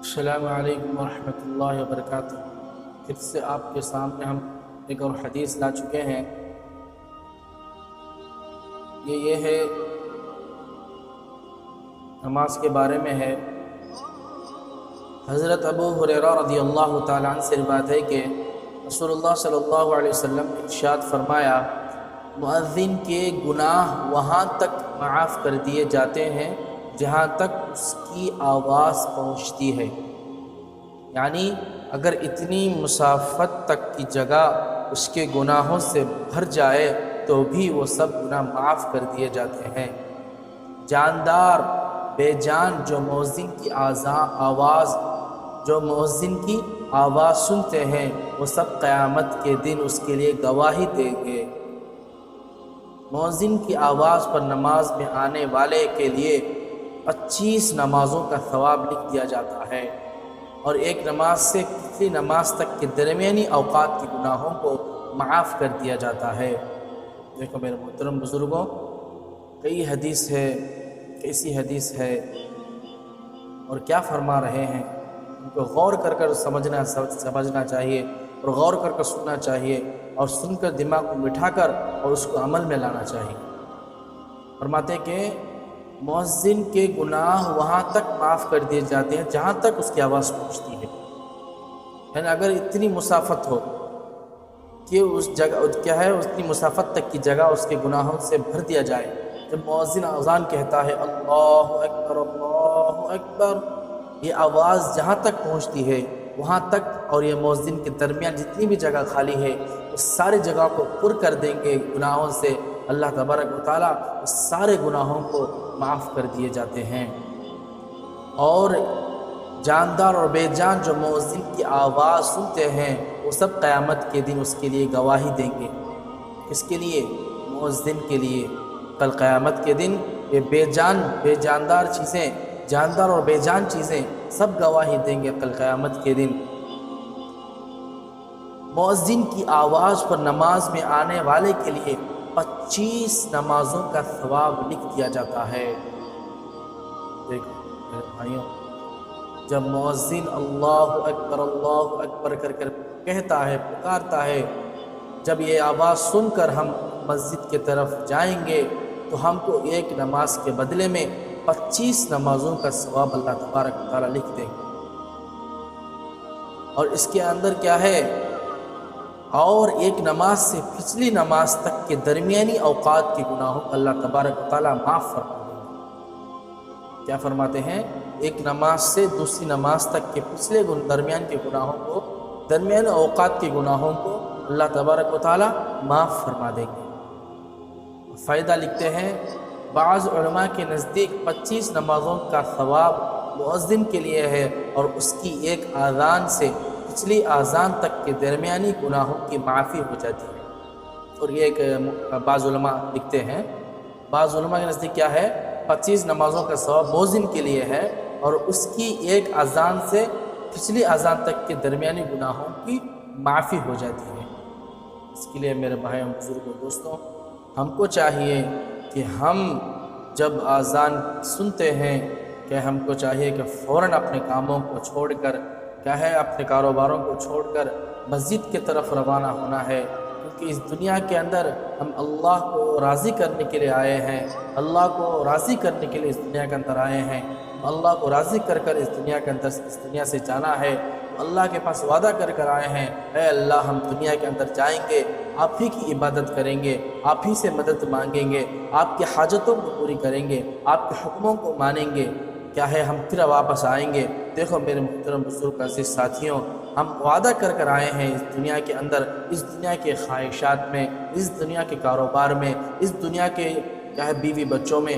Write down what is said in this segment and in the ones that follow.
السلام علیکم ورحمۃ اللہ وبرکاتہ۔ پھر سے آپ کے سامنے ہم ایک اور حدیث لا چکے ہیں۔ یہ ہے نماز کے بارے میں ہے۔ حضرت ابو ہریرہ رضی اللہ تعالیٰ عنہ سے روایت ہے کہ رسول اللہ صلی اللہ علیہ وسلم نے ارشاد فرمایا، مؤذن کے گناہ وہاں تک معاف کر دیے جاتے ہیں جہاں تک اس کی آواز پہنچتی ہے۔ یعنی اگر اتنی مسافت تک کی جگہ اس کے گناہوں سے بھر جائے تو بھی وہ سب گناہ معاف کر دیے جاتے ہیں۔ جاندار بے جان جو مؤذن کی آواز سنتے ہیں وہ سب قیامت کے دن اس کے لیے گواہی دیں گے۔ مؤذن کی آواز پر نماز میں آنے والے کے لیے 25 نمازوں کا ثواب لکھ دیا جاتا ہے، اور ایک نماز سے پچھلی نماز تک کے درمیانی اوقات کے گناہوں کو معاف کر دیا جاتا ہے۔ دیکھو میرے محترم بزرگوں، کئی حدیث ہے اور کیا فرما رہے ہیں، ان کو غور کر سمجھنا چاہیے اور غور کر سننا چاہیے، اور سن کر دماغ کو بٹھا کر اور اس کو عمل میں لانا چاہیے۔ فرماتے ہیں کہ مؤذن کے گناہ وہاں تک معاف کر دیے جاتے ہیں جہاں تک اس کی آواز پہنچتی ہے۔ یعنی اگر اتنی مسافت ہو کہ اس جگہ اتنی مسافت تک کی جگہ اس کے گناہوں سے بھر دیا جائے، جب مؤذن اذان کہتا ہے اللہ اکبر اللہ اکبر، یہ آواز جہاں تک پہنچتی ہے وہاں تک، اور یہ مؤذن کے درمیان جتنی بھی جگہ خالی ہے اس ساری جگہ کو پر کر دیں گے گناہوں سے۔ اللہ تبارک و تعالیٰ اس سارے گناہوں کو معاف کر دیے جاتے ہیں۔ اور جاندار اور بے جان جو مؤذن کی آواز سنتے ہیں وہ سب قیامت کے دن اس کے لیے گواہی دیں گے۔ اس کے لیے مؤذن کے لیے کل قیامت کے دن یہ جاندار اور بے جان چیزیں سب گواہی دیں گے کل قیامت کے دن۔ مؤذن کی آواز پر نماز میں آنے والے کے لیے 25 نمازوں کا ثواب لکھ دیا جاتا ہے۔ دیکھو میرے بھائیوں، جب مؤذن اللہ اکبر کر کہتا ہے، پکارتا ہے، جب یہ آواز سن کر ہم مسجد کی طرف جائیں گے تو ہم کو ایک نماز کے بدلے میں 25 نمازوں کا ثواب اللہ تبارک و تعالیٰ لکھ دیں گے۔ اور اس کے اندر کیا ہے، اور ایک نماز سے پچھلی نماز تک کے درمیانی اوقات کے گناہوں کو اللہ تبارک و تعالیٰ معاف فرما دیں گے۔ کیا فرماتے ہیں، ایک نماز سے دوسری نماز تک کے پچھلے درمیان کے گناہوں کو، درمیان اوقات کے گناہوں کو اللہ تبارک و تعالیٰ معاف فرما دیں گے۔ فائدہ لکھتے ہیں، بعض علماء کے نزدیک 25 نمازوں کا ثواب مؤذن کے لیے ہے، اور اس کی ایک اذان سے پچھلی اذان تک کے درمیانی گناہوں کی معافی ہو جاتی ہے۔ اور یہ ایک بعض علماء لکھتے ہیں، بعض علماء کے نزدیک کیا ہے، 25 نمازوں کا ثواب مؤذن کے لیے ہے، اور اس کی ایک اذان سے پچھلی اذان تک کے درمیانی گناہوں کی معافی ہو جاتی ہے۔ اس کے لیے میرے بھائیوں بزرگوں دوستوں، ہم کو چاہیے کہ ہم جب اذان سنتے ہیں کہ ہم کو چاہیے کہ فوراً اپنے کاموں کو چھوڑ کر، کیا ہے، اپنے کاروباروں کو چھوڑ کر مسجد کی طرف روانہ ہونا ہے، کیونکہ اس دنیا کے اندر ہم اللہ کو راضی کرنے کے لیے آئے ہیں، اللہ کو راضی کرنے کے لیے اس دنیا کے اندر آئے ہیں۔ اللہ کو راضی کر اس دنیا سے جانا ہے۔ اللہ کے پاس وعدہ کر آئے ہیں، اے اللہ ہم دنیا کے اندر جائیں گے، آپ ہی کی عبادت کریں گے، آپ ہی سے مدد مانگیں گے، آپ کی حاجتوں کو پوری کریں گے، آپ کے حکموں کو مانیں گے، کیا ہے، ہم پھر واپس آئیں گے۔ دیکھو میرے محترم بزرگ عزیز ساتھیوں، ہم وعدہ کر آئے ہیں اس دنیا کے اندر، اس دنیا کے خواہشات میں، اس دنیا کے کاروبار میں، اس دنیا کے کیا ہے بیوی بچوں میں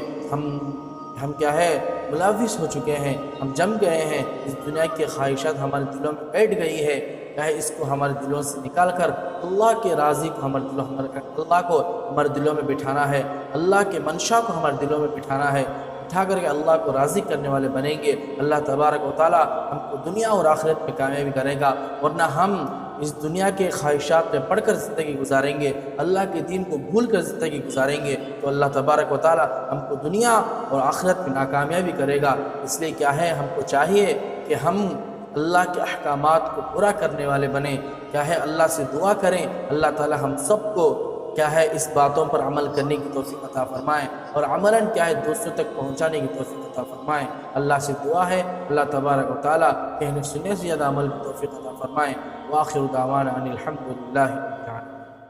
ہم کیا ہے ملوث ہو چکے ہیں، ہم جم گئے ہیں۔ اس دنیا کی خواہشات ہمارے دلوں میں بیٹھ گئی ہے، کیا ہے اس کو ہمارے دلوں سے نکال کر اللہ کے راضی کو اللہ کو ہمارے دلوں میں بٹھانا ہے، اللہ کے منشا کو ہمارے دلوں میں بٹھانا ہے، بٹھا کر کے اللہ کو راضی کرنے والے بنیں گے۔ اللہ تبارک و تعالیٰ ہم کو دنیا اور آخرت میں کامیابی کرے گا، ورنہ ہم اس دنیا کے خواہشات میں پڑھ کر زندگی گزاریں گے، اللہ کے دین کو بھول کر زندگی گزاریں گے، تو اللہ تبارک و تعالی ہم کو دنیا اور آخرت میں ناکامیابی کرے گا۔ اس لیے کیا ہے، ہم کو چاہیے کہ ہم اللہ کے احکامات کو پورا کرنے والے بنیں، کیا ہے اللہ سے دعا کریں، اللہ تعالی ہم سب کو کیا ہے اس باتوں پر عمل کرنے کی توفیق عطا فرمائیں، اور عملاً کیا ہے دوسروں تک پہنچانے کی توفیق عطا فرمائیں۔ اللہ سے دعا ہے اللہ تبارک و تعالی کہنے سننے سے زیادہ عمل کی توفیق عطا فرمائیں۔ وآخر دعوانا ان الحمد للہ رب العالمین۔